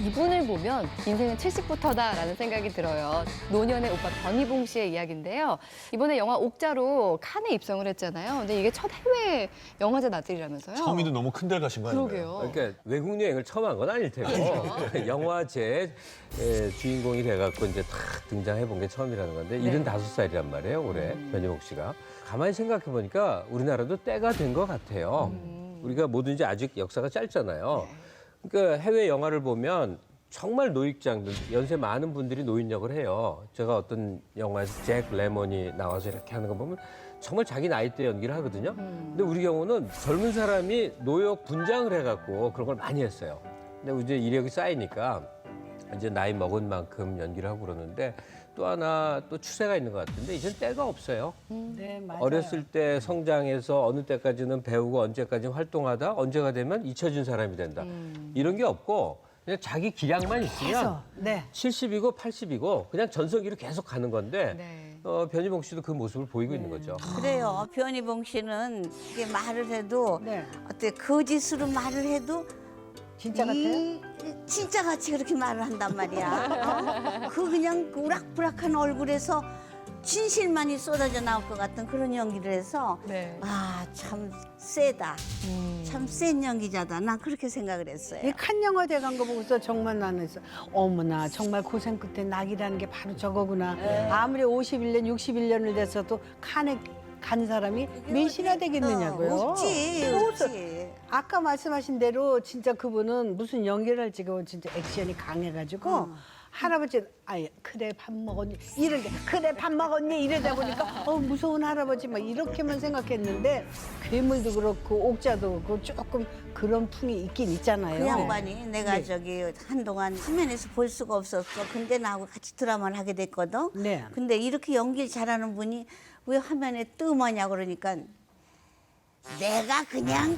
이분을 보면 인생은 70부터다라는 생각이 들어요. 노년의 오빠 변희봉 씨의 이야기인데요. 이번에 영화 옥자로 칸에 입성을 했잖아요. 근데 이게 첫 해외 영화제 나들이라면서요. 처음인데 너무 큰 데를 가신 거 아닌가요? 그러게요. 그러니까 외국 여행을 처음 한 건 아닐 테고 영화제 주인공이 돼갖고 이제 탁 등장해본 게 처음이라는 건데 네. 75살이란 말이에요 올해 변희봉 씨가. 가만히 생각해 보니까 우리나라도 때가 된 것 같아요. 우리가 뭐든지 아직 역사가 짧잖아요. 그러니까 해외 영화를 보면 정말 노익장들, 연세 많은 분들이 노인 역을 해요. 제가 어떤 영화에서 잭 레몬이 나와서 이렇게 하는 거 보면 정말 자기 나이대 연기를 하거든요. 근데 우리 경우는 젊은 사람이 노역 분장을 해갖고 그런 걸 많이 했어요. 근데 이제 이력이 쌓이니까 이제 나이 먹은 만큼 연기를 하고 그러는데 또 하나 또 추세가 있는 것 같은데 이젠 때가 없어요. 네, 맞아요. 어렸을 때 성장해서 어느 때까지는 배우고 언제까지 활동하다 언제가 되면 잊혀진 사람이 된다. 이런 게 없고 그냥 자기 기량만 있으면 해서, 네. 70이고 80이고 그냥 전성기로 계속 가는 건데 네. 변희봉 씨도 그 모습을 보이고 있는 거죠. 그래요. 변희봉 씨는 이게 말을 해도 네. 어때 거짓으로 말을 해도 진짜 같아요? 진짜 같이 그렇게 말을 한단 말이야. 그 그냥 우락부락한 얼굴에서 진실만이 쏟아져 나올 것 같은 그런 연기를 해서 네. 아, 참 세다. 참 센 연기자다. 난 그렇게 생각을 했어요. 이 칸 영화제 간 거 보고서 정말 나는 했어. 어머나 정말 고생 끝에 낙이라는 게 바로 저거구나. 아무리 51년, 61년을 돼서도 칸에 간 사람이 몇이나 되겠느냐고요. 없지, 없지. 아까 말씀하신 대로 진짜 그분은 무슨 연기를 할지 그건 진짜 액션이 강해가지고 할아버지 아예 그래 밥 먹었니 이런데 그래 밥 먹었니 이러다 보니까 무서운 할아버지 막 이렇게만 생각했는데 괴물도 그렇고 옥자도 그렇고 조금 그런 풍이 있긴 있잖아요. 그 양반이 내가 네. 저기 한동안 화면에서 볼 수가 없었어. 근데 나하고 같이 드라마를 하게 됐거든. 네. 근데 이렇게 연기를 잘하는 분이 왜 화면에 뜸하냐 그러니까 내가 그냥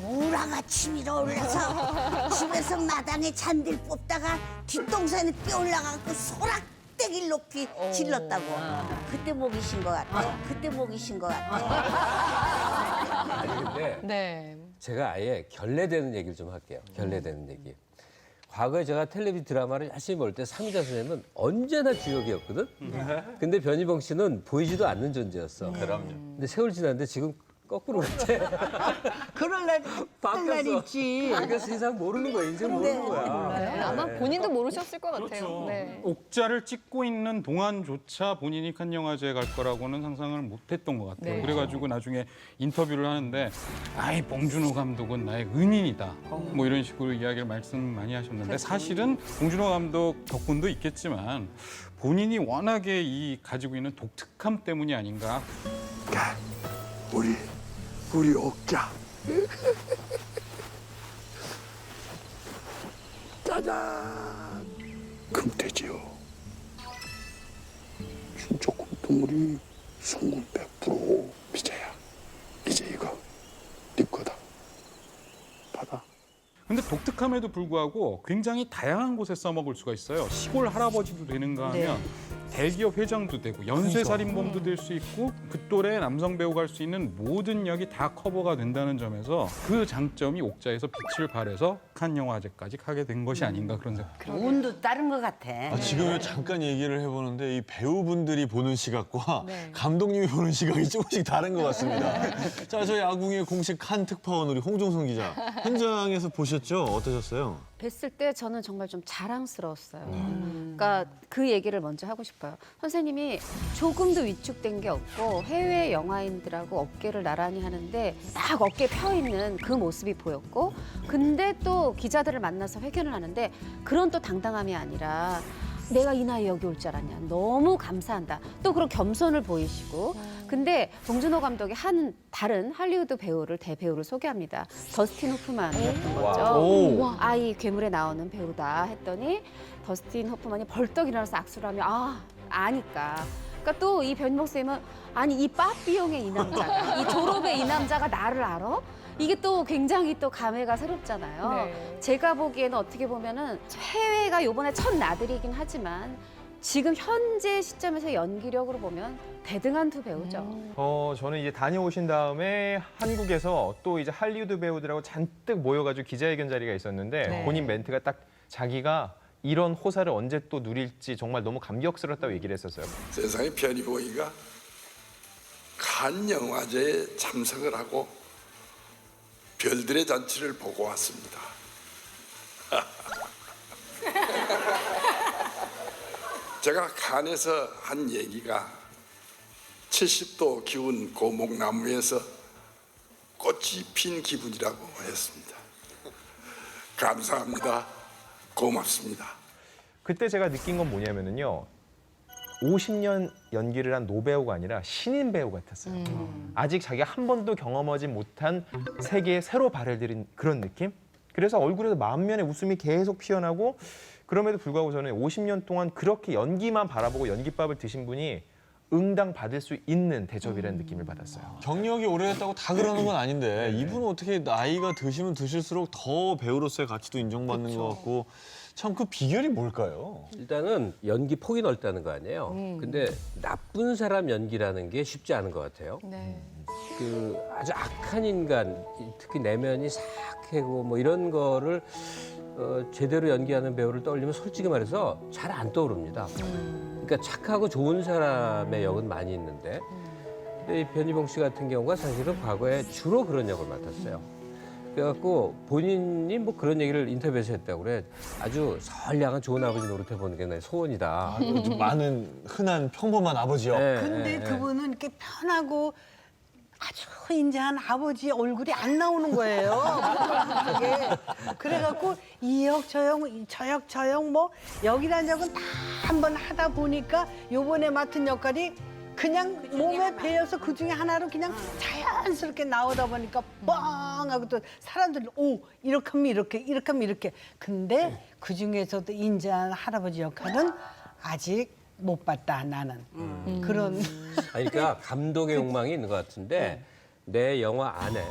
우라같이 밀어올라서 집에서 마당에 잔디를 뽑다가 뒷동산에 뛰어올라가고 소락대기를 높이 질렀다고. 그때 목이 쉰 것 같아. 그때 목이 쉰 것 같아. 아니 근데 네. 제가 아예 결례되는 얘기를 좀 할게요. 결례되는 얘기. 과거에 제가 텔레비전 드라마를 열심히 볼 때 상자 선생님은 언제나 주역이었거든. 근데 변희봉 씨는 보이지도 않는 존재였어. 그럼요. 근데 세월 지났는데 지금 거꾸로 같아. 그럴 날 바뀌었어. 있지. 그러니까 세상 모르는 거야. 인생 모르는 거야. 네. 아마 본인도 모르셨을 것 같아요. 그렇죠. 네. 옥자를 찍고 있는 동안조차 본인이 칸 영화제에 갈 거라고는 상상을 못했던 것 같아요. 네. 그래가지고 나중에 인터뷰를 하는데 아이 봉준호 감독은 나의 은인이다. 뭐 이런 식으로 이야기를 말씀 많이 하셨는데 사실은 봉준호 감독 덕분도 있겠지만 본인이 워낙에 이 가지고 있는 독특함 때문이 아닌가. 우리 옥자. 짜잔. 금돼지요. 진짜 금동물이 성분 100% 미자야. 이제 이거 네 거다. 받아. 근데 독특함에도 불구하고 굉장히 다양한 곳에 써먹을 수가 있어요. 시골 할아버지도 되는가 하면 대기업 회장도 되고 연쇄살인범도 될 수 있고 그 또래 남성 배우가 할 수 있는 모든 역이 다 커버가 된다는 점에서 그 장점이 옥자에서 빛을 발해서 칸 영화제까지 가게 된 것이 아닌가 그런 생각. 운도 다른 것 같아. 지금 잠깐 얘기를 해보는데 이 배우분들이 보는 시각과 네. 감독님이 보는 시각이 조금씩 다른 것 같습니다. 자, 저희 아궁이의 공식 칸 특파원 우리 홍종성 기자 현장에서 보셨죠? 어떠셨어요? 뵀을 때 저는 정말 좀 자랑스러웠어요. 그러니까 그 얘기를 먼저 하고 싶어요. 선생님이 조금도 위축된 게 없고 해외 영화인들하고 어깨를 나란히 하는데 딱 어깨 펴 있는 그 모습이 보였고 근데 또 기자들을 만나서 회견을 하는데 그런 또 당당함이 아니라 내가 이 나이에 여기 올 줄 알았냐. 너무 감사한다. 또 그런 겸손을 보이시고. 근데 봉준호 감독이 한 다른 할리우드 배우를 대배우를 소개합니다. 더스틴 호프만이었던 거죠. 아이 괴물에 나오는 배우다 했더니 더스틴 호프만이 벌떡 일어나서 악수를 하며 아니까. 그러니까 또 이 변희봉 쌤은 아니 이 빠삐용의 이 남자가 이 졸업의 이 남자가 나를 알아? 이게 또 굉장히 또 감회가 새롭잖아요. 네. 제가 보기에는 어떻게 보면은 해외가 요번에 첫 나들이긴 하지만 지금 현재 시점에서 연기력으로 보면 대등한 두 배우죠. 저는 이제 다녀오신 다음에 한국에서 또 이제 할리우드 배우들하고 잔뜩 모여가지고 기자회견 자리가 있었는데 네. 본인 멘트가 딱 자기가 이런 호사를 언제 또 누릴지 정말 너무 감격스럽다고 얘기를 했었어요. 세상에 변희봉이가 칸 영화제에 참석을 하고 별들의 잔치를 보고 왔습니다. 제가 칸에서 한 얘기가 70도 기운 고목나무에서 꽃이 핀 기분이라고 했습니다. 감사합니다. 고맙습니다. 그때 제가 느낀 건 뭐냐면은요. 50년 연기를 한 노배우가 아니라 신인 배우 같았어요. 아직 자기가 한 번도 경험하지 못한 세계에 새로 발을 들인 그런 느낌? 그래서 얼굴에서 만면의 웃음이 계속 피어나고 그럼에도 불구하고 저는 50년 동안 그렇게 연기만 바라보고 연기밥을 드신 분이 응당 받을 수 있는 대접이라는 느낌을 받았어요. 경력이 오래됐다고 다 그러는 건 아닌데 이분은 어떻게 나이가 드시면 드실수록 더 배우로서의 가치도 인정받는 것 같고 참 그 비결이 뭘까요? 일단은 연기 폭이 넓다는 거 아니에요. 근데 나쁜 사람 연기라는 게 쉽지 않은 것 같아요. 네. 그 아주 악한 인간, 특히 내면이 사악하고 뭐 이런 거를 제대로 연기하는 배우를 떠올리면 솔직히 말해서 잘 안 떠오릅니다. 그러니까 착하고 좋은 사람의 역은 많이 있는데 근데 이 변희봉 씨 같은 경우가 사실은 과거에 주로 그런 역을 맡았어요. 그래갖고 본인이 뭐 그런 얘기를 인터뷰에서 했다고 그래. 아주 선량한 좋은 아버지 노릇해보는 게 내 소원이다. 좀 많은 흔한 평범한 아버지요. 네, 근데 네, 그분은 이렇게 편하고 아주 인자한 아버지 얼굴이 안 나오는 거예요. 그게. 그래갖고 이 역, 저 역, 저 역 뭐 여기란 역은 다 한번 하다 보니까 요번에 맡은 역할이 그냥 몸에 배어서 그 중에 하나로 그냥 자연스럽게 나오다 보니까 뻥 하고 또 사람들이 오 이렇게 하면 이렇게 하면 이렇게. 근데 그 중에서도 인자한 할아버지 역할은 아직 못 봤다 나는. 그런. 아니, 그러니까 감독의 욕망이 있는 것 같은데 내 영화 안에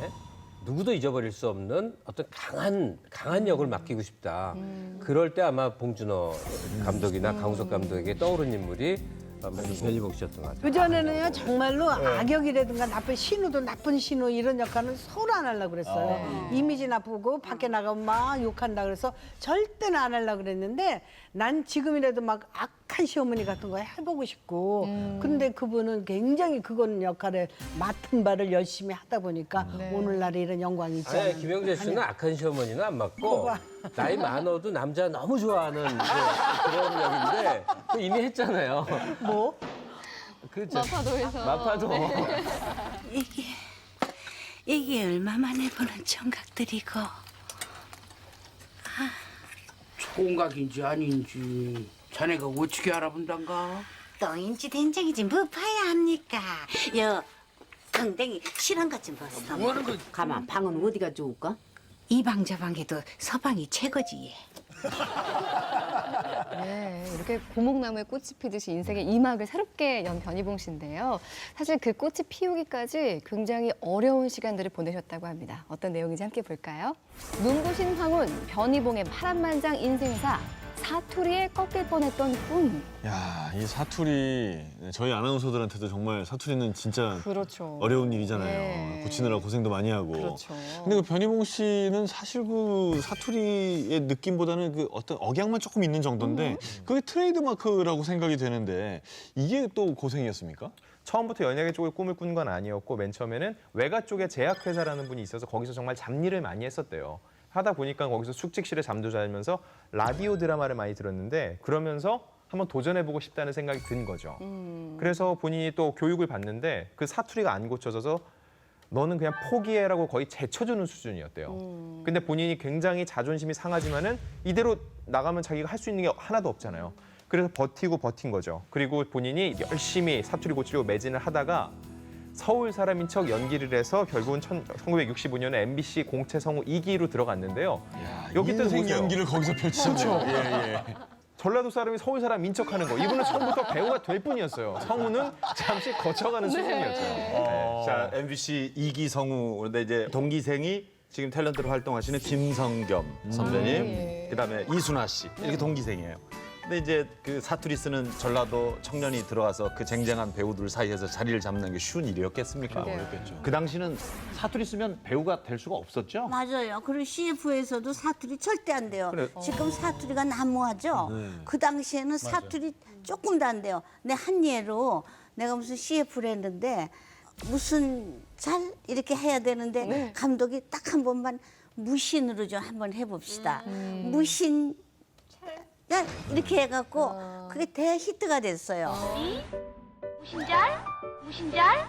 누구도 잊어버릴 수 없는 어떤 강한 역을 맡기고 싶다. 그럴 때 아마 봉준호 감독이나 강우석 감독에게 떠오른 인물이 아마 변희봉 씨였던 것 같아요. 그전에는요 정말로 악역이라든가 나쁜 신우도 나쁜 신우 이런 역할은 서로 안 하려고 그랬어요. 이미지 나쁘고 밖에 나가면 막 욕한다 그래서 절대는 안 하려고 그랬는데 난 지금이라도 막 악한 시어머니 같은 거 해보고 싶고 근데 그분은 굉장히 그건 역할에 맡은 바를 열심히 하다 보니까 오늘날 이런 영광이 있지 않아요. 아니, 김영재 씨는 악한 시어머니는 안 맞고 나이 많아도 남자 너무 좋아하는 그런 역인데 그거 이미 했잖아요. 뭐? 그렇죠. 마파도에서. 마파도. 이게 얼마만에 보는 청각들이고 총각인지 아닌지 자네가 어떻게 알아본단가? 똥인지 된장인지 뭐 봐야 합니까? 여 강댕이 실한 것 좀 벗어. 뭐하는 거? 가만, 방은 어디가 좋을까? 이 방 저 방에도 서방이 최고지. 네, 이렇게 고목나무에 꽃이 피듯이 인생의 이막을 새롭게 연 변희봉 씨인데요. 사실 그 꽃이 피우기까지 굉장히 어려운 시간들을 보내셨다고 합니다. 어떤 내용인지 함께 볼까요? 눈부신 황혼, 변희봉의 파란만장 인생사, 사투리에 꺾일 뻔했던 꿈. 야, 이 사투리 저희 아나운서들한테도 정말 사투리는 진짜 그렇죠. 어려운 일이잖아요. 네. 고치느라 고생도 많이 하고. 그렇죠. 근데 그 변희봉 씨는 사실 그 사투리의 느낌보다는 그 어떤 억양만 조금 있는 정도인데 그게 트레이드 마크라고 생각이 되는데 이게 또 고생이었습니까? 처음부터 연예계 쪽에 꿈을 꾼 건 아니었고 맨 처음에는 외가 쪽에 제약회사라는 분이 있어서 거기서 정말 잡일을 많이 했었대요. 하다 보니까 거기서 숙직실에 잠도 자면서 라디오 드라마를 많이 들었는데 그러면서 한번 도전해보고 싶다는 생각이 든 거죠. 그래서 본인이 또 교육을 받는데 그 사투리가 안 고쳐져서 너는 그냥 포기해라고 거의 제쳐주는 수준이었대요. 근데 본인이 굉장히 자존심이 상하지만은 이대로 나가면 자기가 할 수 있는 게 하나도 없잖아요. 그래서 버티고 버틴 거죠. 그리고 본인이 열심히 사투리 고치려고 매진을 하다가 서울 사람인 척 연기를 해서 결국은 1965년에 MBC 공채 성우 2기로 들어갔는데요. 여기 또 인생 보세요. 연기를 거기서 펼치셨네요. 예, 예. 전라도 사람이 서울 사람인 척하는 거. 이분은 처음부터 배우가 될 뿐이었어요. 성우는 잠시 거쳐가는 수준이었죠. 네. 자, MBC 2기 성우. 그런데 이제 동기생이 지금 탤런트로 활동하시는 김성겸 선배님, 그다음에 이순아 씨. 이렇게 동기생이에요. 근데 이제 그 사투리 쓰는 전라도 청년이 들어가서 그 쟁쟁한 배우들 사이에서 자리를 잡는 게 쉬운 일이었겠습니까? 어렵겠죠. 그 당시는 사투리 쓰면 배우가 될 수가 없었죠. 맞아요. 그리고 CF에서도 사투리 절대 안 돼요. 그래. 지금 사투리가 난무하죠. 그 당시에는 사투리 조금도 안 돼요. 근데 한 예로 내가 무슨 CF를 했는데 무슨 잘 이렇게 해야 되는데 감독이 딱 한 번만 무신으로 좀 한번 해봅시다. 무신 잘 이렇게 해갖고 그게 대히트가 됐어요. 무신잘? 무신잘?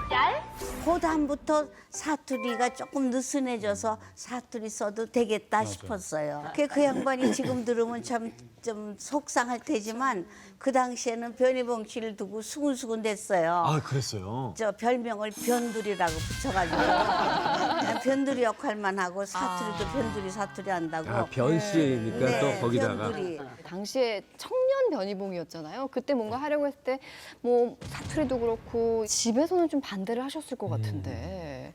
잘? 그 다음부터 사투리가 조금 느슨해져서 사투리 써도 되겠다 싶었어요. 그 양반이 지금 들으면 참 좀 속상할 테지만 그 당시에는 변희봉 씨를 두고 수근수근 됐어요. 아, 그랬어요. 저 별명을 변두리라고 붙여가지고 그냥 변두리 역할만 하고 사투리도 변두리 사투리 한다고. 아, 변씨니까 또 거기다가. 변두리. 당시에 청년 변희봉이었잖아요. 그때 뭔가 하려고 했을 때 뭐 사투리도 그렇고 집에서는 좀 반대를 하셨을 것 같은데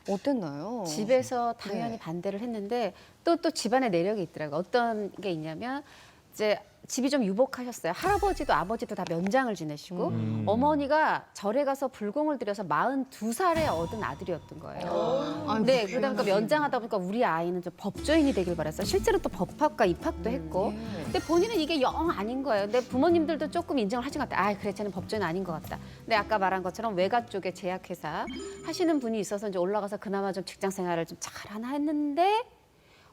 어땠나요? 집에서 당연히 네. 반대를 했는데 또 집안의 내력이 있더라고요. 어떤 게 있냐면 이제 집이 좀 유복하셨어요. 할아버지도 아버지도 다 면장을 지내시고 어머니가 절에 가서 불공을 들여서 42살에 얻은 아들이었던 거예요. 네, 그러니까 면장하다 보니까 우리 아이는 좀 법조인이 되길 바랐어요. 실제로 또 법학과 입학도 했고. 근데 본인은 이게 영 아닌 거예요. 근데 부모님들도 조금 인정을 하신 것 같아요. 아, 그래, 쟤는 법조인 아닌 것 같다. 근데 아까 말한 것처럼 외가 쪽에 제약회사 하시는 분이 있어서 이제 올라가서 그나마 좀 직장 생활을 좀 잘하나 했는데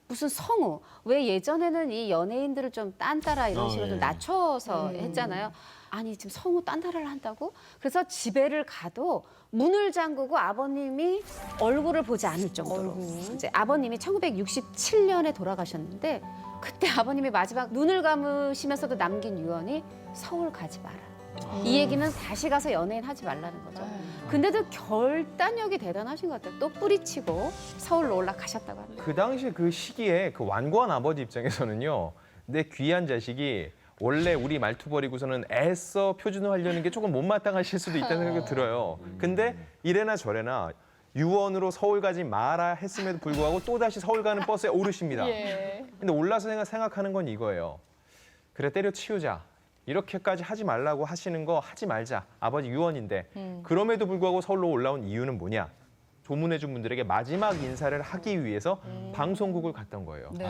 무슨 성우 왜 예전에는 이 연예인들을 좀 딴따라 이런 식으로 좀 낮춰서 했잖아요. 아니 지금 성우 딴따라를 한다고? 그래서 집에를 가도 문을 잠그고 아버님이 얼굴을 보지 않을 정도로 이제 아버님이 1967년에 돌아가셨는데 그때 아버님이 마지막 눈을 감으시면서도 남긴 유언이 서울 가지 마라. 이 얘기는 다시 가서 연예인 하지 말라는 거죠. 근데도 결단력이 대단하신 것 같아요. 또 뿌리치고 서울로 올라가셨다고 합니다. 그 당시 그 시기에 그 완고한 아버지 입장에서는요. 내 귀한 자식이 원래 우리 말투 버리고서는 애써 표준어 하려는 게 조금 못마땅하실 수도 있다는 생각이 들어요. 근데 이래나 저래나 유언으로 서울 가지 마라 했음에도 불구하고 또다시 서울 가는 버스에 오르십니다. 근데 올라서 생각하는 건 이거예요. 그래 때려치우자. 이렇게까지 하지 말라고 하시는 거 하지 말자. 아버지 유언인데. 그럼에도 불구하고 서울로 올라온 이유는 뭐냐? 조문해준 분들에게 마지막 인사를 하기 위해서 방송국을 갔던 거예요. 네.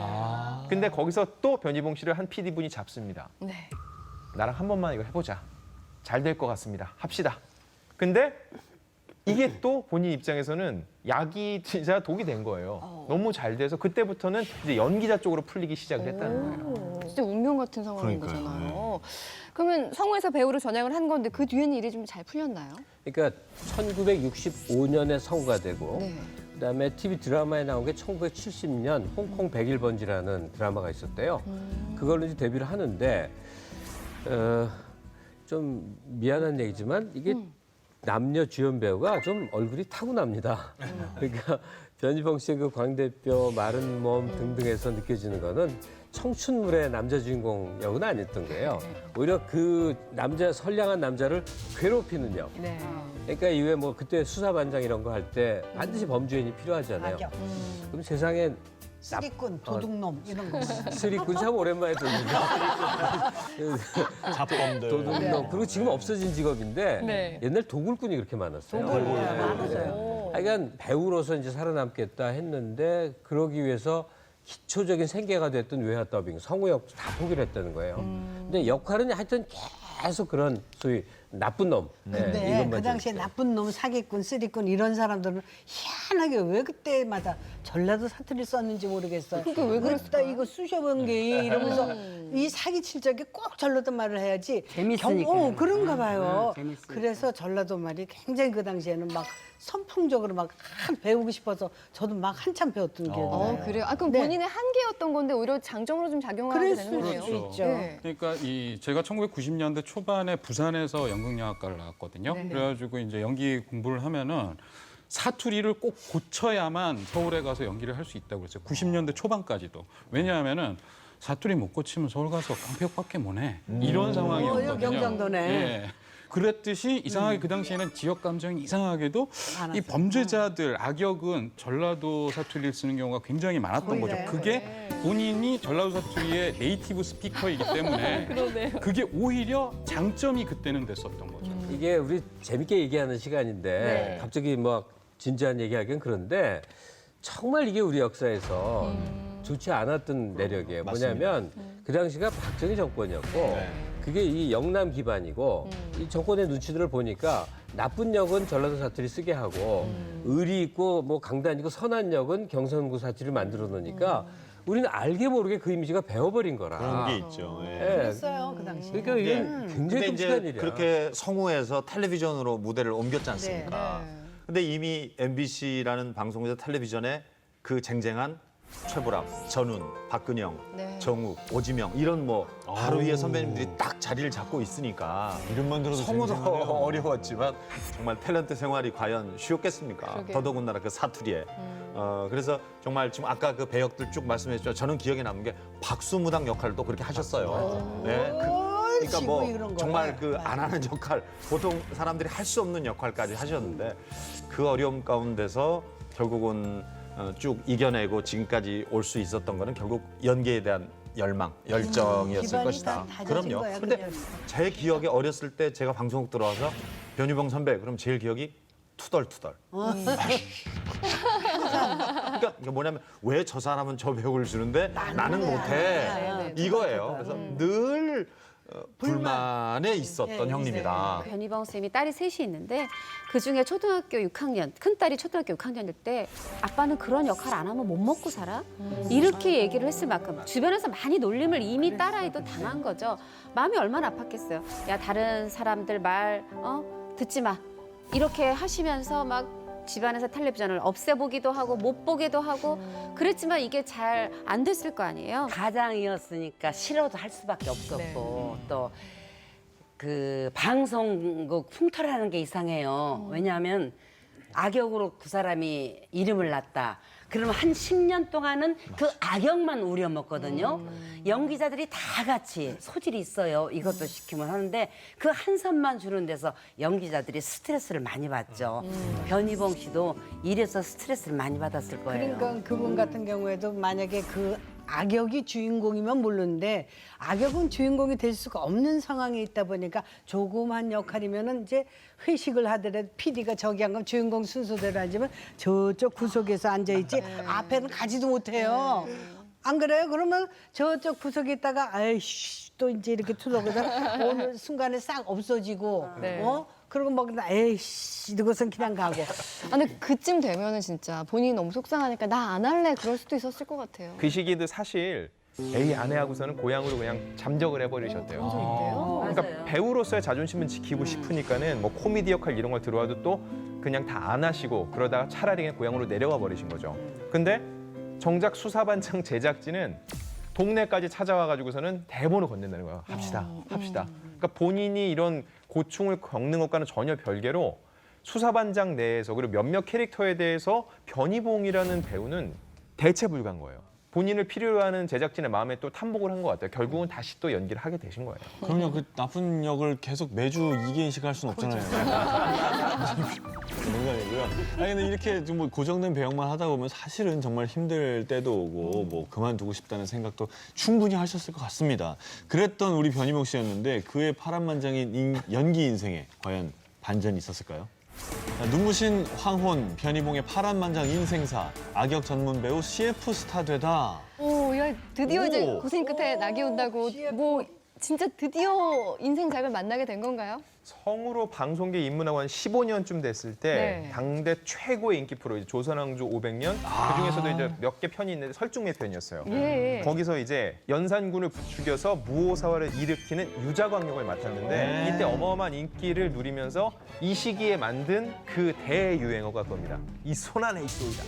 근데 거기서 또 변희봉 씨를 한 PD분이 잡습니다. 네. 나랑 한 번만 이거 해보자. 잘 될 것 같습니다. 합시다. 근데 이게 또 본인 입장에서는 약이 진짜 독이 된 거예요. 너무 잘 돼서 그때부터는 이제 연기자 쪽으로 풀리기 시작을 했다는 거예요. 진짜 운명 같은 상황인 그러니까요. 거잖아요. 그러면 성우에서 배우로 전향을 한 건데 그 뒤에는 일이 좀 잘 풀렸나요? 그러니까 1965년에 성우가 되고 네. 그다음에 TV 드라마에 나온 게 1970년 홍콩 101번지라는 드라마가 있었대요. 그걸로 이제 데뷔를 하는데 좀 미안한 얘기지만 이게 남녀 주연 배우가 좀 얼굴이 타고납니다. 그러니까 변희봉 씨의 그 광대뼈, 마른 몸 등등에서 느껴지는 거는 청춘물의 남자 주인공 역은 아니었던 거예요. 오히려 그 남자 선량한 남자를 괴롭히는 역. 네. 그러니까 이후에 뭐 그때 수사반장 이런 거 할 때 반드시 범죄인이 필요하잖아요. 그럼 세상에 쓰리꾼, 도둑놈 이런 거. 스리꾼 참 오랜만에 듣는다. 잡범들. 도둑놈. 그리고 지금 없어진 직업인데 네. 옛날 도굴꾼이 그렇게 많았어요. 많았어요. 하여간 배우로서 이제 살아남겠다 했는데 그러기 위해서 기초적인 생계가 됐던 외화 더빙, 성우역도 다 포기를 했다는 거예요. 근데 역할은 하여튼 계속 그런 소위 나쁜 놈. 근데 이것만 그 당시에 좀 나쁜 놈, 사기꾼, 쓰리꾼 이런 사람들은 희한하게 왜 그때마다 전라도 사투리 썼는지 모르겠어요. 그게 왜 그랬을까요? 이거 쑤셔본 게 이러면서 이 사기 칠 적에 꼭 전라도 말을 해야지. 재밌으니까요. 그런가 봐요. 재밌으니까. 그래서 전라도 말이 굉장히 그 당시에는 막 선풍적으로 막 배우고 싶어서 저도 막 한참 배웠던 기억이 나요. 그래요? 아, 그럼 네. 본인의 한계였던 건데 오히려 장점으로 좀 작용하게 그럴 되는 수 거네요. 있죠. 네. 그러니까 제가 1990년대 초반에 부산에서 연극영화과를 나왔거든요. 네네. 그래가지고 이제 연기 공부를 하면은 사투리를 꼭 고쳐야만 서울에 가서 연기를 할 수 있다고 그랬어요. 90년대 초반까지도. 왜냐하면은 사투리 못 고치면 서울 가서 깡패역밖에 못 해. 이런 상황이었거든요. 경상도네. 예. 그랬듯이 이상하게 그 당시에는 지역 감정이 이상하게도 이 범죄자들 악역은 전라도 사투리를 쓰는 경우가 굉장히 많았던 거죠. 그게 본인이 전라도 사투리의 네이티브 스피커이기 때문에 그게 오히려 장점이 그때는 됐었던 거죠. 이게 우리 재밌게 얘기하는 시간인데 네. 갑자기 막 진지한 얘기하기는 그런데 정말 이게 우리 역사에서 좋지 않았던 내력이에요. 맞습니다. 뭐냐면 그 당시가 박정희 정권이었고 그게 이 영남 기반이고 이 정권의 눈치들을 보니까 나쁜 역은 전라도 사투리 쓰게 하고 의리 있고 뭐 강단 있고 선한 역은 경상도 사투리를 만들어 놓으니까 우리는 알게 모르게 그 이미지가 배워버린 거라. 그런 게 있죠. 예. 예. 그랬어요 그 당시. 그러니까 이게 근데 굉장히 끔찍한 이제 일이야. 그렇게 성우에서 텔레비전으로 무대를 옮겼지 않습니까? 근데 이미 MBC라는 방송에서 텔레비전에 그 쟁쟁한 최보람, 전훈, 박근영, 네. 정욱, 오지명 이런 뭐 바로 위에 선배님들이 딱 자리를 잡고 있으니까 이름만 들어도 성우도 쟁쟁하네요. 어려웠지만 정말 탤런트 생활이 과연 쉬웠겠습니까? 그러게요. 더더군다나 그 사투리에. 그래서 정말 지금 아까 그 배역들 쭉 말씀해주셨죠. 저는 기억에 남는 게 박수무당 역할을 또 그렇게 하셨어요. 네. 그러니까 뭐 옳지, 이런 거. 정말 그 안 하는 역할, 보통 사람들이 할 수 없는 역할까지 하셨는데 그 어려움 가운데서 결국은 쭉 이겨내고 지금까지 올 수 있었던 거는 결국 연기에 대한 열망, 열정이었을 기반이 것이다. 다 다져진 그럼요. 거야, 근데 그냥. 제 기억에 어렸을 때 제가 방송국 들어와서 변희봉 선배 그럼 제일 기억이 투덜투덜. 그러니까 이게 뭐냐면 왜 저 사람은 저 배우를 주는데 나는 못해 이거예요. 그래서 늘 불만에 있었던 형님이다. 변희봉 쌤이 딸이 셋이 있는데 그중에 초등학교 6학년, 큰딸이 초등학교 6학년일 때 아빠는 그런 역할 안 하면 못 먹고 살아? 이렇게 얘기를 했을 만큼 주변에서 많이 놀림을 이미 딸아이도 당한 거죠. 마음이 얼마나 아팠겠어요. 야, 다른 사람들 말 듣지 마. 이렇게 하시면서 막 집안에서 텔레비전을 없애보기도 하고 못 보기도 하고 그랬지만 이게 잘 안 됐을 거 아니에요. 가장이었으니까 싫어도 할 수밖에 없었고 또 그 방송국 풍토라는 게 이상해요. 왜냐하면 악역으로 그 사람이 이름을 놨다. 그러면 한 10년 동안은 그 악역만 우려먹거든요. 연기자들이 다 같이 소질이 있어요. 이것도 시키면 하는데 그 한 선만 주는 데서 연기자들이 스트레스를 많이 받죠. 변희봉 씨도 이래서 스트레스를 많이 받았을 거예요. 그러니까 그분 같은 경우에도 만약에 그 악역이 주인공이면 모르는데 악역은 주인공이 될 수가 없는 상황에 있다 보니까 조그만 역할이면은 이제 회식을 하더라도 PD가 저기 한 건 주인공 순서대로 앉으면 저쪽 구석에서 앉아있지 앞에는 가지도 못해요. 안 그래요? 그러면 저쪽 구석에 있다가 아이씨 또 이제 이렇게 투덜거든 어느 순간에 싹 없어지고 그리고 막 에이씨 이러고선 그냥 가고. 근데 그쯤 되면은 진짜 본인이 너무 속상하니까 나 안 할래 그럴 수도 있었을 것 같아요. 그 시기도 사실 A 아내하고서는 고향으로 그냥 잠적을 해버리셨대요. 그러니까 배우로서의 자존심은 지키고 싶으니까는 뭐 코미디 역할 이런 걸 들어와도 또 그냥 다 안 하시고 그러다가 차라리 그냥 고향으로 내려와 버리신 거죠. 근데 정작 수사반장 제작진은 동네까지 찾아와 가지고서는 대본을 건넨다는 거예요. 합시다. 그러니까 본인이 이런 고충을 겪는 것과는 전혀 별개로 수사반장 내에서 그리고 몇몇 캐릭터에 대해서 변희봉이라는 배우는 대체 불가한 거예요. 본인을 필요로 하는 제작진의 마음에 또 탐복을 한 것 같아요. 결국은 다시 또 연기를 하게 되신 거예요. 그럼요. 그 나쁜 역을 계속 매주 2개씩 할 수는 없잖아요. 농담이고요. 아니 근데 이렇게 좀 뭐 고정된 배역만 하다 보면 사실은 정말 힘들 때도 오고 뭐 그만두고 싶다는 생각도 충분히 하셨을 것 같습니다. 그랬던 우리 변희봉 씨였는데 그의 파란만장인 연기 인생에 과연 반전이 있었을까요? 눈부신 황혼, 변희봉의 파란만장 인생사, 악역 전문 배우 CF 스타 되다. 오, 야, 드디어 이제 오. 고생 끝에 낙이 온다고 뭐 진짜 드디어 인생작을 만나게 된 건가요? 성우로 방송계에 입문하고 한 15년쯤 됐을 때 네. 당대 최고의 인기 프로 이제 조선왕조 500년 그중에서도 이제 몇 개 편이 있는데 설중매 편이었어요. 예. 거기서 이제 연산군을 부추겨서 무오사화를 일으키는 유자광 역을 맡았는데 이때 어마어마한 인기를 누리면서 이 시기에 만든 그 대유행어가 그겁니다. 이 손안에 있소이다.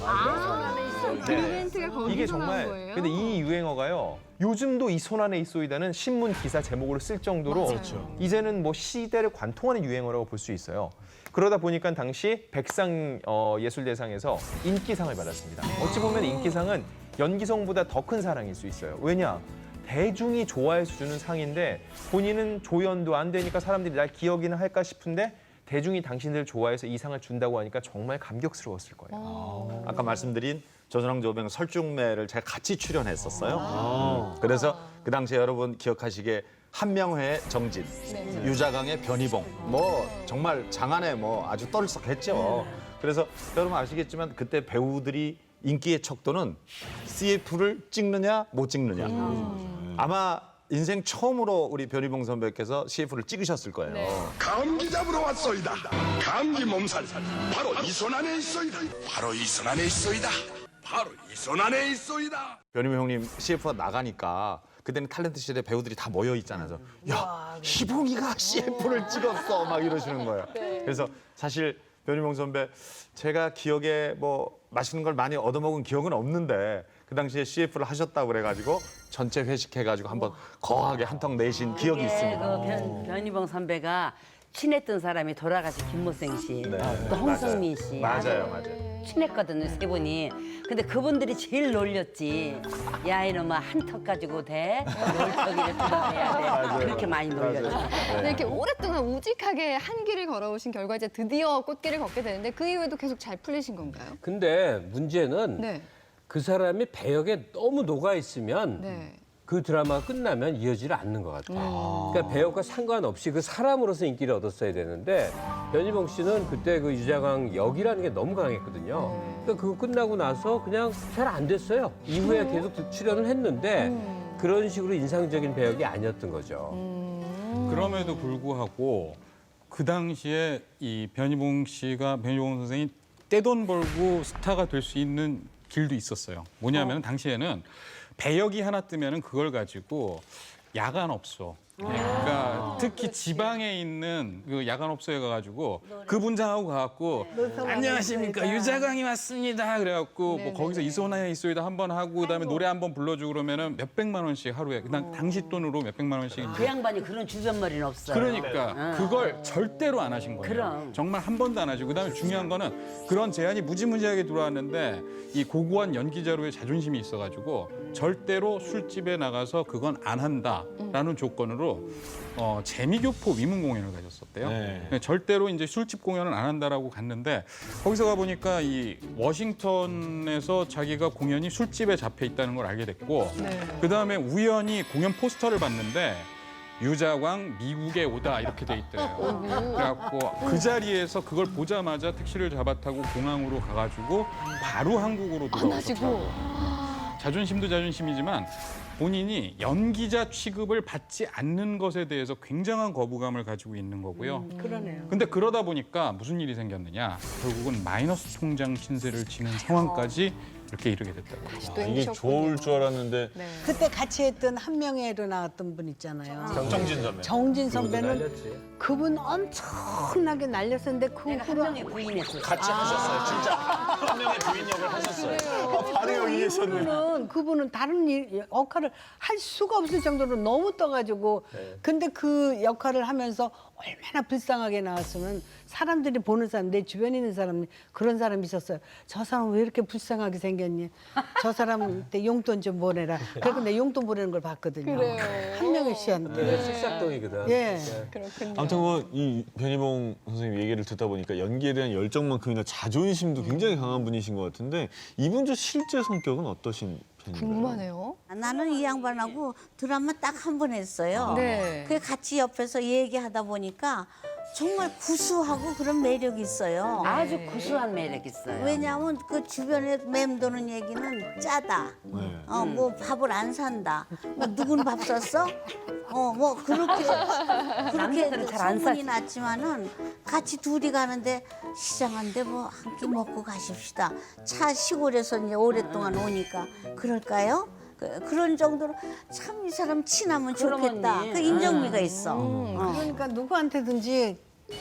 그 이벤트가 거기서 이게 나온 정말 거예요? 근데 이 유행어가요. 요즘도 이 손안에 있소이다는 신문 기사 제목으로 쓸 정도로 맞아요. 이제는 뭐 시대를 관통하는 유행어라고 볼 수 있어요. 그러다 보니까 당시 백상 예술대상에서 인기상을 받았습니다. 어찌 보면 인기상은 연기성보다 더 큰 사랑일 수 있어요. 왜냐? 대중이 좋아해서 주는 상인데 본인은 조연도 안 되니까 사람들이 날 기억이나 할까 싶은데 대중이 당신들 좋아해서 이 상을 준다고 하니까 정말 감격스러웠을 거예요. 아까 말씀드린 조선왕 조병 설중매를 제가 같이 출연했었어요. 그래서 그 당시에 여러분 기억하시기에 한명회의 정진, 유자강의 변희봉, 뭐 정말 장안에 뭐 아주 떠들썩했죠. 그래서 여러분 아시겠지만 그때 배우들이 인기의 척도는 CF를 찍느냐 못 찍느냐. 아마 인생 처음으로 우리 변희봉 선배께서 CF를 찍으셨을 거예요. 감기 잡으러 왔소이다. 감기 몸살 바로 이 손 안에 있소이다. 바로 이 손 안에 있소이다. 바로 이 손 안에 있소이다. 변희봉 형님 CF가 나가니까 그때는 탤런트실에 배우들이 다 모여 있잖아요. 야, 희봉이가 CF를 찍었어 막 이러시는 거예요. 그래서 사실 변희봉 선배 제가 기억에 뭐 맛있는 걸 많이 얻어먹은 기억은 없는데 그 당시에 CF를 하셨다고 그래가지고 전체 회식해가지고 한번 거하게 한턱 내신 기억이 있습니다. 그 변희봉 선배가 친했던 사람이 돌아가신 김모생 씨, 또 홍성민 씨. 맞아요. 친했거든요, 세 분이. 근데 그분들이 제일 놀렸지. 야, 이놈아, 한턱 가지고 돼? 놀턱이를 뜯어내야 돼. 그렇게 많이 놀렸죠. 네, 이렇게 오랫동안 우직하게 한 길을 걸어오신 결과 이제 드디어 꽃길을 걷게 되는데 그 이후에도 계속 잘 풀리신 건가요? 근데 문제는 네. 그 사람이 배역에 너무 녹아 있으면 네. 그 드라마가 끝나면 이어지지 않는 것 같아요. 그러니까 배역과 상관없이 그 사람으로서 인기를 얻었어야 되는데 변희봉 씨는 그때 그 유자강 역이라는 게 너무 강했거든요. 그러니까 그거 끝나고 나서 그냥 잘 안 됐어요. 이후에 계속 출연을 했는데 그런 식으로 인상적인 배역이 아니었던 거죠. 그럼에도 불구하고 그 당시에 이 변희봉 선생이 떼돈 벌고 스타가 될 수 있는 길도 있었어요. 뭐냐면 당시에는 배역이 하나 뜨면은 그걸 가지고 야간업소. 그러니까 특히 지방에 있는 그 야간업소에 가가지고 그 분장하고 가갖고 안녕하십니까 유자강이 왔습니다. 그래갖고 뭐 거기서 이소나의 이소이다 한번 하고 그다음에 노래 한번 불러주고 그러면은 몇백만 원씩 하루에 그냥 당시 돈으로 몇백만 원씩. 그 양반이 그런 주변머리는 없어요. 그러니까 그걸 절대로 안 하신 거예요. 그럼. 정말 한 번도 안 하시고 그다음에 중요한 거는 그런 제안이 무지무지하게 들어왔는데 이 고고한 연기자로의 자존심이 있어가지고 절대로 술집에 나가서 그건 안 한다라는 조건으로 재미교포 위문 공연을 가졌었대요. 네. 절대로 이제 술집 공연을 안 한다라고 갔는데 거기서 가 보니까 이 워싱턴에서 자기가 공연이 술집에 잡혀 있다는 걸 알게 됐고 그다음에 우연히 공연 포스터를 봤는데 유자광 미국에 오다 이렇게 돼 있더래요. 그래갖고 그 자리에서 그걸 보자마자 택시를 잡아타고 공항으로 가가지고 바로 한국으로 돌아오셨다고. 자존심도 자존심이지만 본인이 연기자 취급을 받지 않는 것에 대해서 굉장한 거부감을 가지고 있는 거고요. 그러네요. 근데 그러다 보니까 무슨 일이 생겼느냐. 결국은 마이너스 통장 신세를 지는 상황까지 이렇게 이르게 됐다고. 이게 좋을 줄 알았는데 그때 같이 했던 한명회로 나왔던 분 있잖아요. 정진 선배. 정진 선배는 날렸지. 그분 엄청나게 날렸었는데 그 후로 한 명의 부인했어요. 같이 하셨어요, 진짜. 한 명의 부인 역을 하셨어요. 바로 여기 계셨네. 그분은 다른 역할을 할 수가 없을 정도로 너무 떠가지고 근데 그 역할을 하면서 얼마나 불쌍하게 나왔으면 사람들이 보는 사람, 내 주변에 있는 사람 그런 사람이 있었어요. 저 사람 왜 이렇게 불쌍하게 생겼니? 저 사람한테 용돈 좀 보내라. 그래서 내 용돈 보내는 걸 봤거든요. 한명희 씨한테. 식사동이거든. 예. 그렇군요. 아무튼 이 변희봉 선생님 얘기를 듣다 보니까 연기에 대한 열정만큼이나 자존심도 굉장히 강한 분이신 것 같은데 이분 저 실제 성격은 어떠신 편인가요? 궁금하네요. 나는 이 양반하고 드라마 딱 한 번 했어요. 네. 그 같이 옆에서 얘기하다 보니까 정말 구수하고 그런 매력이 있어요. 아주 구수한 매력 있어요. 왜냐하면 그 주변에 맴도는 얘기는 짜다. 뭐 밥을 안 산다. 뭐 누구는 밥 샀어? 뭐 그렇게 남자들은 잘안 소문이 났지만은 같이 둘이 가는데 시장한데 뭐 한 끼 먹고 가십시다. 차 시골에서 이제 오랫동안 오니까 그럴까요? 그런 정도로 참 이 사람 친하면 좋겠다. 그러면요. 그 인정미가 있어. 그러니까 누구한테든지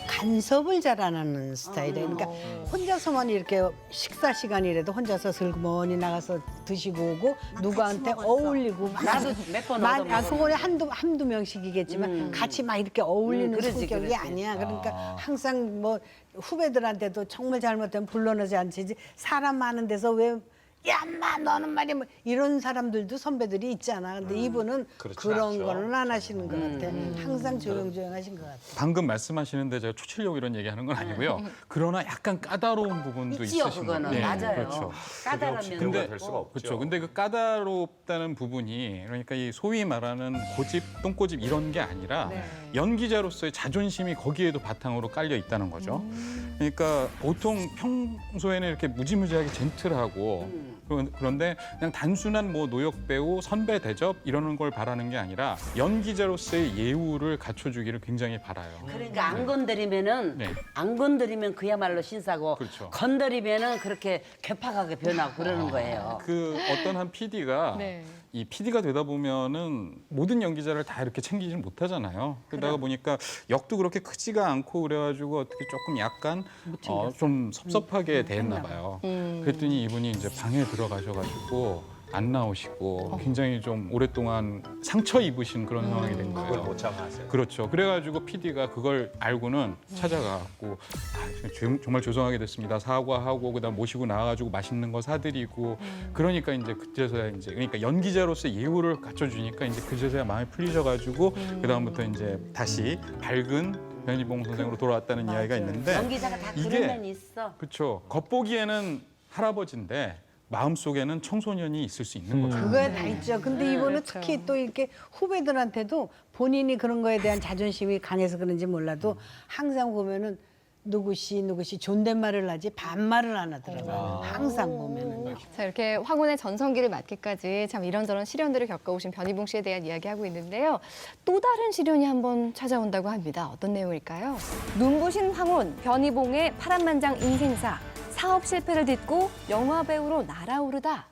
간섭을 잘 안 하는 스타일이에요. 그러니까 혼자서만 이렇게 식사 시간이라도 혼자서 슬그머니 나가서 드시고 오고 누구한테 먹었어. 어울리고 나도 몇 번 얻어먹었어. 그거는 한두 명씩이겠지만 같이 막 이렇게 어울리는 그러지, 성격이 그러지. 아니야. 그러니까 항상 뭐 후배들한테도 정말 잘못되면 불러내지 않지. 사람 많은 데서 왜 야, 엄마 너는 말이야 뭐 이런 사람들도 선배들이 있잖아. 근데 이분은 그렇진 그런 않죠. 거는 안 하시는 것 같아. 항상 조용조용하신 것 같아. 방금 말씀하시는데 제가 초치려고 이런 얘기하는 건 아니고요. 그러나 약간 까다로운 부분도 있지요, 있으신 그거는. 거예요. 맞아요. 그렇죠. 까다로면 배우가 될 수가 없죠. 그렇죠. 근데 그 까다롭다는 부분이 그러니까 이 소위 말하는 고집, 똥고집 이런 게 아니라 연기자로서의 자존심이 거기에도 바탕으로 깔려 있다는 거죠. 그러니까 보통 평소에는 이렇게 무지무지하게 젠틀하고 그런데 그냥 단순한 뭐 노역 배우, 선배 대접 이러는 걸 바라는 게 아니라 연기자로서의 예우를 갖춰주기를 굉장히 바라요. 그러니까 안 건드리면은 네. 안 건드리면 그야말로 신사고 그렇죠. 건드리면은 그렇게 괴팍하게 변하고 그러는 거예요. 그 어떤 한 PD가 네. 이 PD가 되다 보면은 모든 연기자를 다 이렇게 챙기지는 못하잖아요. 그러다가 보니까 역도 그렇게 크지가 않고 그래가지고 어떻게 조금 약간 좀 섭섭하게 대했나 봐요. 그랬더니 이분이 이제 방에 들어가셔가지고 안 나오시고 굉장히 좀 오랫동안 상처 입으신 그런 상황이 된 그걸 거예요. 못 참아하세요. 그렇죠. 그래가지고 PD가 그걸 알고는 찾아가고 정말 죄송하게 됐습니다. 사과하고 그다음 모시고 나와가지고 맛있는 거 사드리고 그러니까 이제 그제서야 이제 그러니까 연기자로서 예우를 갖춰주니까 이제 그제서야 마음이 풀리셔가지고 그다음부터 이제 다시 밝은 변희봉 선생으로 돌아왔다는 이야기가 있는데 연기자가 다 그런 면이 있어. 그렇죠. 겉보기에는 할아버지인데 마음속에는 청소년이 있을 수 있는 거죠. 그거에 다 있죠. 근데 이분은 특히 또 이렇게 후배들한테도 본인이 그런 거에 대한 자존심이 강해서 그런지 몰라도 항상 보면은 누구시 존댓말을 하지 반말을 안 하더라고요. 항상 보면은. 자, 이렇게 황혼의 전성기를 맞기까지 참 이런저런 시련들을 겪어오신 변희봉 씨에 대한 이야기하고 있는데요. 또 다른 시련이 한번 찾아온다고 합니다. 어떤 내용일까요? 눈부신 황혼, 변희봉의 파란만장 인생사, 사업 실패를 딛고 영화 배우로 날아오르다.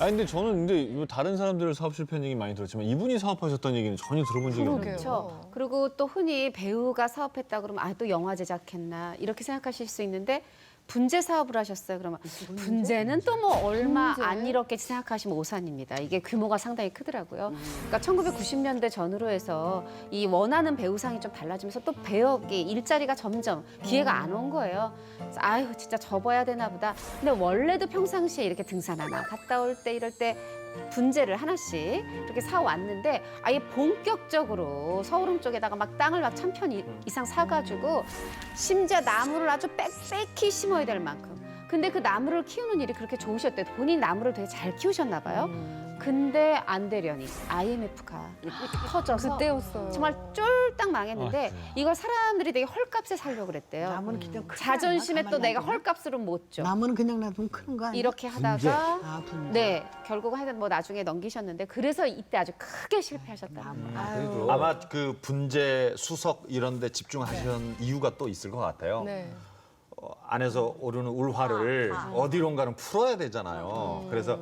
아니 근데 저는 근데 이거 다른 사람들 사업 실패한 얘기 많이 들었지만 이분이 사업하셨다는 얘기는 전혀 들어본 적이 없는데. 그렇죠. 그리고 또 흔히 배우가 사업했다 그러면 아, 또 영화 제작했나 이렇게 생각하실 수 있는데 분재 사업을 하셨어요. 그러면 분재는 또 뭐 얼마 안 이렇게 생각하시면 오산입니다. 이게 규모가 상당히 크더라고요. 그러니까 1990년대 전후로 해서 이 원하는 배우상이 좀 달라지면서 또 배역이 일자리가 점점 기회가 안 온 거예요. 그래서 아유 진짜 접어야 되나 보다. 근데 원래도 평상시에 이렇게 등산 하나 갔다 올 때 이럴 때 분재를 하나씩 이렇게 사왔는데 아예 본격적으로 서울흥 쪽에다가 막 땅을 막 1000편 이상 사가지고 심지어 나무를 아주 빽빽히 심어야 될 만큼. 근데 그 나무를 키우는 일이 그렇게 좋으셨대요. 본인 나무를 되게 잘 키우셨나 봐요. 근데 안 되려니 IMF가 터져서 그때였어요. 정말 쫄딱 망했는데 아, 이걸 사람들이 되게 헐값에 살려고 그랬대요. 나무는 그냥 크지 자존심에 않나? 또 내가 가만히 헐값으로 못 줘. 나무는 그냥 놔두면 크는 거 아니야? 이렇게 하다가 아, 분재. 네 결국은 하여튼 뭐 나중에 넘기셨는데 그래서 이때 아주 크게 실패하셨다. 그래도 아마 그 분재, 수석 이런 데 집중하신 이유가 또 있을 것 같아요. 네. 안에서 오르는 울화를 어디론가는 풀어야 되잖아요. 그래서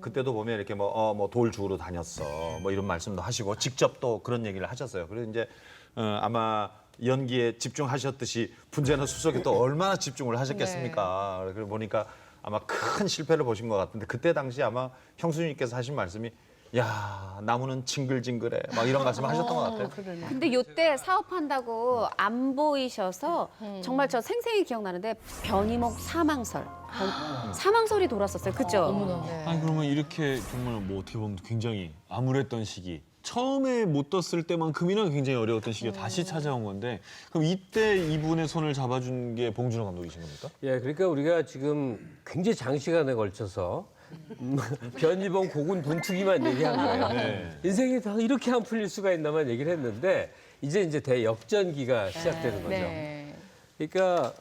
그때도 보면 이렇게 뭐 돌 주우러 다녔어 뭐 이런 말씀도 하시고 직접 또 그런 얘기를 하셨어요. 그래서 이제 아마 연기에 집중하셨듯이 분재나 수석에 또 얼마나 집중을 하셨겠습니까? 그리고 보니까 아마 큰 실패를 보신 것 같은데 그때 당시 아마 형수님께서 하신 말씀이 야 나무는 징글징글해 막 이런 말씀을 하셨던 것 같아요. 근데 요때 사업한다고 안 보이셔서 정말 저 생생히 기억나는데 변희목 사망설. 사망설이 돌았었어요. 그죠? 아니 그러면 이렇게 정말 뭐 어떻게 보면 굉장히 암울했던 시기. 처음에 못 떴을 때만큼이나 굉장히 어려웠던 시기가 다시 찾아온 건데 그럼 이때 이분의 손을 잡아준 게 봉준호 감독이신 겁니까? 예, 그러니까 우리가 지금 굉장히 장시간에 걸쳐서 변희봉 고군 분투기만 얘기한 거예요. 네. 인생이 다 이렇게 안 풀릴 수가 있나만 얘기를 했는데 이제 대역전기가 시작되는 거죠. 네. 그러니까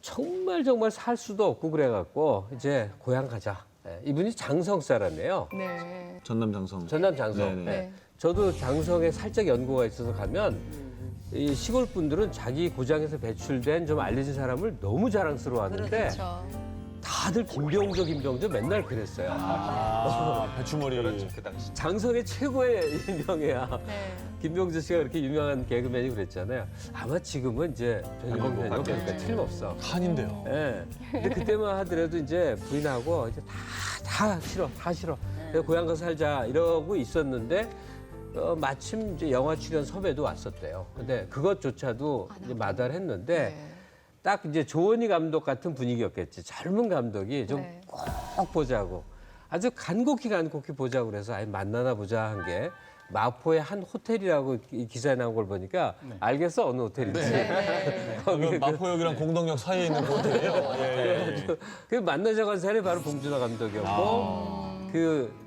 정말 살 수도 없고 그래갖고 이제 고향 가자. 예, 이분이 장성 사람이에요. 네. 전남 장성. 전남 장성. 네네. 예. 저도 장성에 살짝 연고가 있어서 가면 이 시골 분들은 자기 고장에서 배출된 좀 알려진 사람을 너무 자랑스러워하는데 그렇죠. 다들 김병조 맨날 그랬어요. 배추머리. 그렇죠. 그 당시. 장성의 최고의 유명해야. 네. 김병조 씨가 그렇게 유명한 개그맨이 그랬잖아요. 아마 지금은 이제 변희봉 변희봉 그러니까 틀림없어. 칸인데요. 예. 근데 그때만 하더라도 이제 부인하고 이제 다 싫어. 그래서 고향 가서 살자 이러고 있었는데 마침 이제 영화 출연 섭외도 왔었대요. 근데 그것조차도 이제 마다했는데 딱 이제 조은희 감독 같은 분위기였겠지. 젊은 감독이 좀 네. 꼭 보자고. 아주 간곡히 보자고 그래서 아예 만나나 보자 한 게 마포의 한 호텔이라고 이 기사에 나온 걸 보니까 알겠어 어느 호텔인지. 그 마포역이랑 공덕역 사이에 있는 호텔이에요. 그 만나자고 한 사람이 바로 봉준호 감독이었고 그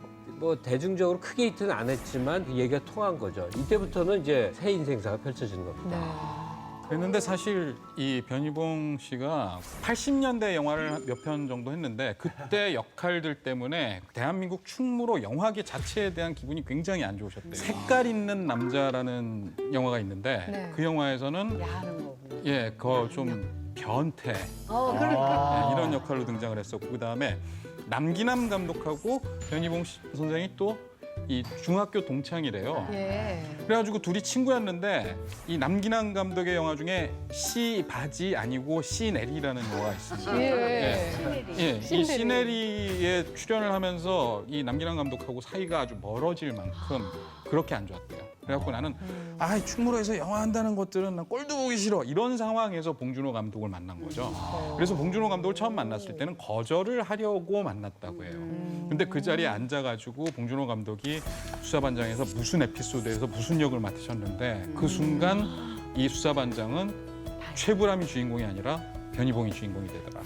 뭐 대중적으로 크게 히트는 안 했지만 그 얘기가 통한 거죠. 이때부터는 이제 새 인생사가 펼쳐지는 겁니다. 그랬는데 사실 이 변희봉 씨가 80년대 영화를 몇 편 정도 했는데 그때 역할들 때문에 대한민국 충무로 영화계 자체에 대한 기분이 굉장히 안 좋으셨대요. 색깔 있는 남자라는 영화가 있는데 네. 그 영화에서는 그 좀 변태 그러니까. 이런 역할로 등장을 했었고 그다음에 남기남 감독하고 변희봉 선생이 또 이 중학교 동창이래요. 예. 그래가지고 둘이 친구였는데 이 남기남 감독의 영화 중에 시 바지 아니고 시네리라는 영화가 있습니다. 예. 이 시네리에 출연을 하면서 이 남기남 감독하고 사이가 아주 멀어질 만큼 그렇게 안 좋았대요. 그래갖고 나는 충무로에서 영화 한다는 것들은 난 꼴도 보기 싫어 이런 상황에서 봉준호 감독을 만난 거죠. 그래서 봉준호 감독을 처음 만났을 때는 거절을 하려고 만났다고 해요. 근데 그 자리에 앉아가지고 봉준호 감독이 수사반장에서 무슨 에피소드에서 무슨 역을 맡으셨는데 그 순간 이 수사반장은 최불암이 주인공이 아니라 변희봉이 주인공이 되더라.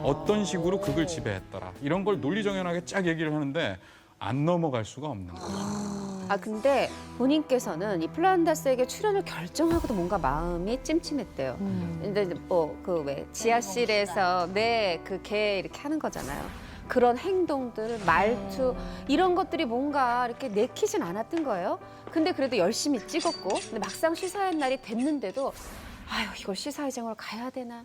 어떤 식으로 극을 지배했더라. 이런 걸 논리정연하게 쫙 얘기를 하는데 안 넘어갈 수가 없는 거죠. 근데 본인께서는 이 플란다스에게 출연을 결정하고도 뭔가 마음이 찜찜했대요. 근데 뭐 그 왜 지하실에서 그 개 이렇게 하는 거잖아요. 그런 행동들, 말투 이런 것들이 뭔가 이렇게 내키진 않았던 거예요. 근데 그래도 열심히 찍었고 근데 막상 시사회 날이 됐는데도 아유 이걸 시사회장으로 가야 되나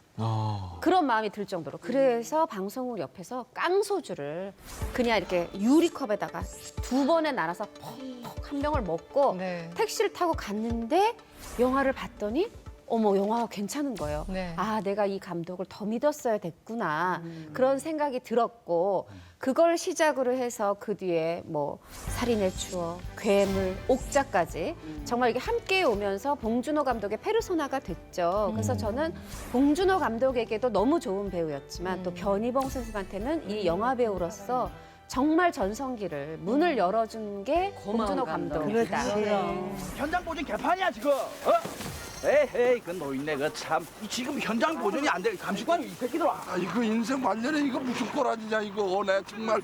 그런 마음이 들 정도로 그래서 방송국 옆에서 깡소주를 그냥 이렇게 유리컵에다가 2번에 나눠서 퍽퍽 한 병을 먹고 네. 택시를 타고 갔는데 영화를 봤더니 어머 영화가 괜찮은 거예요. 네. 내가 이 감독을 더 믿었어야 됐구나 그런 생각이 들었고 그걸 시작으로 해서 그 뒤에 뭐 살인의 추억, 괴물, 옥자까지 정말 이게 함께 오면서 봉준호 감독의 페르소나가 됐죠. 그래서 저는 봉준호 감독에게도 너무 좋은 배우였지만 또 변희봉 선생님한테는 이 영화 배우로서 정말 전성기를 문을 열어준 게 봉준호 감독이다. 현장 보존 개판이야 지금. 에이 그 노인네 그 참 지금 현장 보존이 안 돼. 감식관이 이 새끼들아. 이거 인생 말년에 이거 무슨 꼬라지냐 이거 내 정말.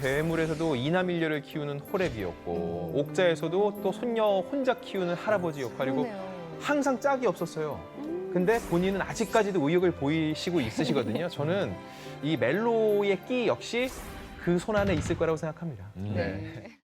괴물에서도 이남일녀를 키우는 호랩이었고 옥자에서도 또 손녀 혼자 키우는 할아버지 역할이고 항상 짝이 없었어요. 근데 본인은 아직까지도 의욕을 보이시고 있으시거든요. 저는 이 멜로의 끼 역시 그 손 안에 있을 거라고 생각합니다. 네.